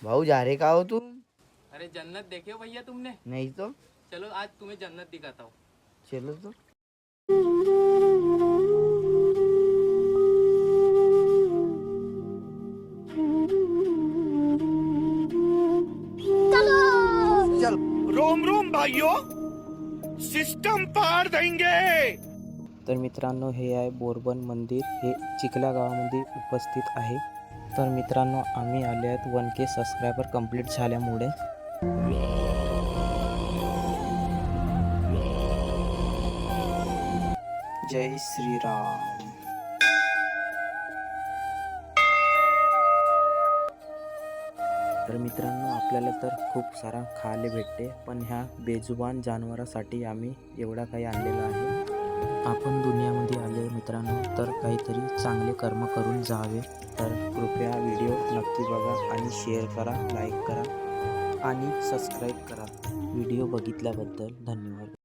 भाऊ जा रहे कहाँ हो तुम? अरे जन्नत देखे हो भैया तुमने? नहीं तो। चलो आज तुम्हें जन्नत दिखाता हूँ। चलो तो। चल। रोम रोम भाइयों, सिस्टम पार देंगे। तर मित्रांनो, हे आहे बोरबन मंदिर. हे चिखल्या गावामध्ये उपस्थित आहे. तर मित्रांनो, आम्ही आले आहेत 1K सबस्क्रायबर कंप्लीट झाल्यामुळे. जय श्रीराम. तर मित्रांनो, आपल्याला तर खूप सारा खायला भेटते, पण ह्या बेजुबान जनावरासाठी आम्ही एवढा काही आणलेला आहे. आपण दुनियामध्ये आले मित्रांनो, तर काहीतरी चांगले कर्म करून जावे. तर कृपया व्हिडिओ नक्की बघा आणि शेअर करा, लाईक करा आणि सबस्क्राईब करा. व्हिडिओ बघितल्याबद्दल धन्यवाद.